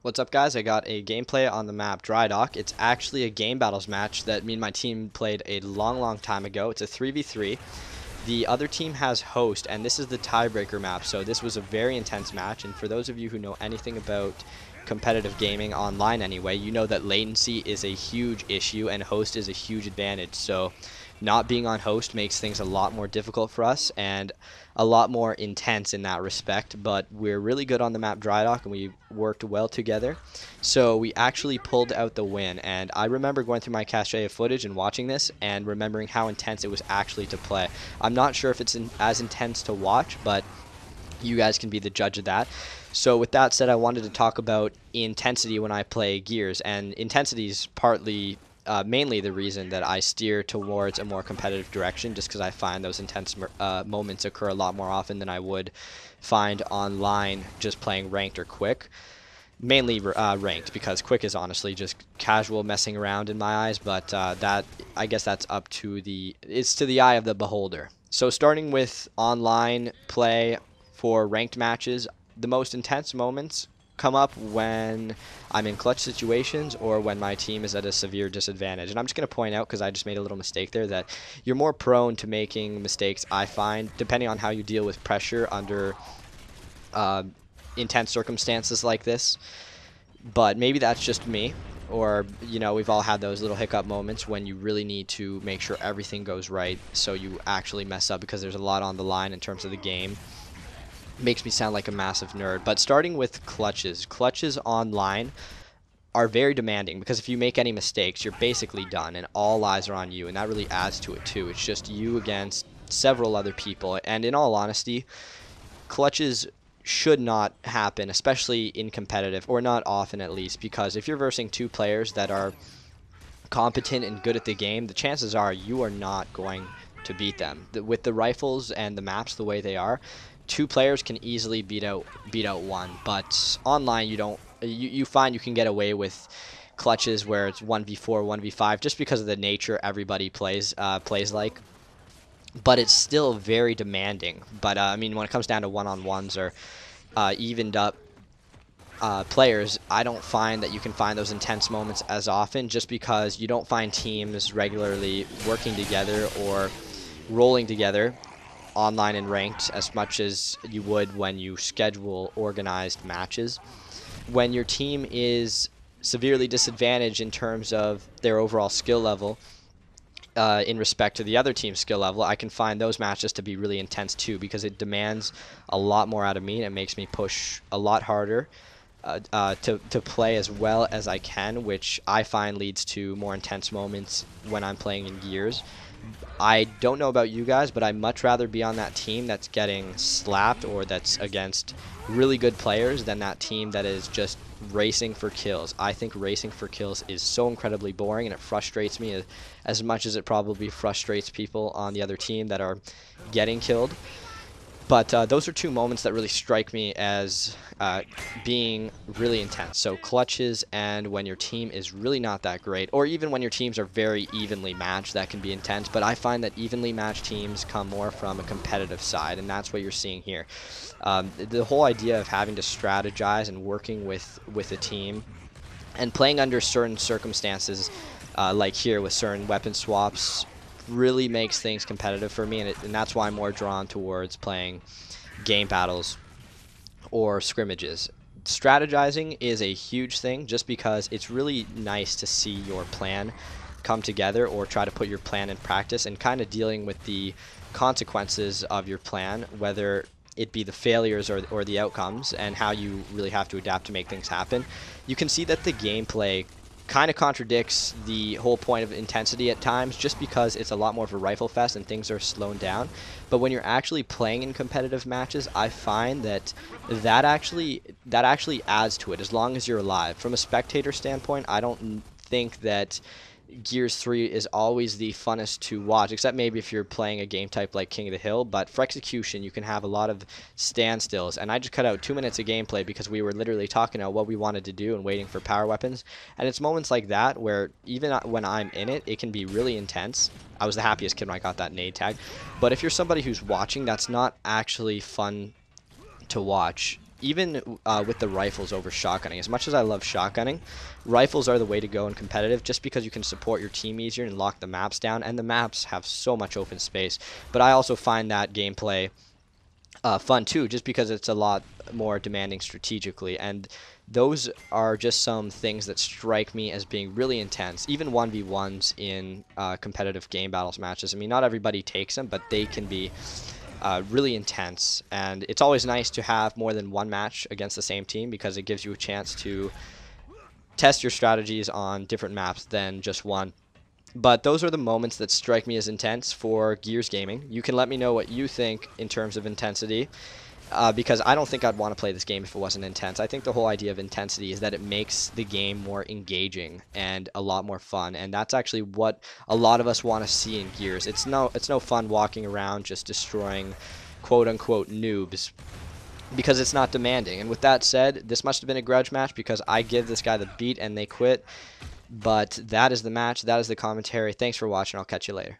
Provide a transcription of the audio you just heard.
What's up, guys? I got a gameplay on the map Dry Dock. It's actually a game battles match that me and my team played a long time ago. It's a 3v3. The other team has host, and this is the tiebreaker map, so this was a very intense match. And for those of you who know anything about competitive gaming online anyway, you know that latency is a huge issue and host is a huge advantage. So not being on host makes things a lot more difficult for us and a lot more intense in that respect, but we're really good on the map Dry Dock and we worked well together. So we actually pulled out the win, and I remember going through my cache of footage and watching this and remembering how intense it was actually to play. I'm not sure if it's as intense to watch, but you guys can be the judge of that. So with that said, I wanted to talk about intensity when I play Gears, and intensity is mainly the reason that I steer towards a more competitive direction, just because I find those intense moments occur a lot more often than I would find online just playing ranked or quick. Mainly ranked, because quick is honestly just casual messing around in my eyes, but that, I guess that's it's to the eye of the beholder. So starting with online play for ranked matches, the most intense moments come up when I'm in clutch situations or when my team is at a severe disadvantage. And I'm just going to point out, because I just made a little mistake there, that you're more prone to making mistakes, I find, depending on how you deal with pressure under intense circumstances like this. But maybe that's just me, or we've all had those little hiccup moments when you really need to make sure everything goes right, so you actually mess up because there's a lot on the line in terms of the game. Makes me sound like a massive nerd. But starting with clutches online are very demanding, because if you make any mistakes, you're basically done and all eyes are on you, and that really adds to it too. It's just you against several other people, and in all honesty, clutches should not happen, especially in competitive, or not often at least, because if you're versing two players that are competent and good at the game, the chances are you are not going to beat them. With the rifles and the maps the way they are, two players can easily beat out one, but online you find you can get away with clutches where it's 1v4, 1v5, just because of the nature everybody plays like. But it's still very demanding. But I mean, when it comes down to one-on-ones or evened up players, I don't find that you can find those intense moments as often, just because you don't find teams regularly working together or rolling together online and ranked as much as you would when you schedule organized matches. When your team is severely disadvantaged in terms of their overall skill level, in respect to the other team's skill level, I can find those matches to be really intense too, because it demands a lot more out of me and it makes me push a lot harder to play as well as I can, which I find leads to more intense moments when I'm playing in Gears. I don't know about you guys, but I'd much rather be on that team that's getting slapped or that's against really good players than that team that is just racing for kills. I think racing for kills is so incredibly boring, and it frustrates me as much as it probably frustrates people on the other team that are getting killed. But those are two moments that really strike me as being really intense. So clutches, and when your team is really not that great, or even when your teams are very evenly matched, that can be intense. But I find that evenly matched teams come more from a competitive side, and that's what you're seeing here. The whole idea of having to strategize and working with a team and playing under certain circumstances, like here with certain weapon swaps, really makes things competitive for me, and that's why I'm more drawn towards playing game battles or scrimmages. Strategizing is a huge thing, just because it's really nice to see your plan come together, or try to put your plan in practice, and kind of dealing with the consequences of your plan, whether it be the failures or the outcomes, and how you really have to adapt to make things happen. You can see that the gameplay kind of contradicts the whole point of intensity at times, just because it's a lot more of a rifle fest and things are slowed down. But when you're actually playing in competitive matches, I find that actually adds to it, as long as you're alive. From a spectator standpoint, I don't think that Gears 3 is always the funnest to watch, except maybe if you're playing a game type like King of the Hill. But for execution, you can have a lot of standstills, and I just cut out 2 minutes of gameplay because we were literally talking about what we wanted to do and waiting for power weapons. And it's moments like that where even when I'm in it, it can be really intense. I was the happiest kid when I got that nade tag. But if you're somebody who's watching, that's not actually fun to watch. even with the rifles over shotgunning. As much as I love shotgunning, rifles are the way to go in competitive, just because you can support your team easier and lock the maps down, and the maps have so much open space. But I also find that gameplay fun too, just because it's a lot more demanding strategically, and those are just some things that strike me as being really intense. Even 1v1s in competitive game battles matches. I mean, not everybody takes them, but they can be really intense, and it's always nice to have more than one match against the same team, because it gives you a chance to test your strategies on different maps than just one. But those are the moments that strike me as intense for Gears Gaming. You can let me know what you think in terms of intensity, because I don't think I'd want to play this game if it wasn't intense. I think the whole idea of intensity is that it makes the game more engaging and a lot more fun, and that's actually what a lot of us want to see in Gears. It's no fun walking around just destroying quote-unquote noobs, because it's not demanding. And with that said, this must have been a grudge match, because I give this guy the beat and they quit. But that is the match. That is the commentary. Thanks for watching. I'll catch you later.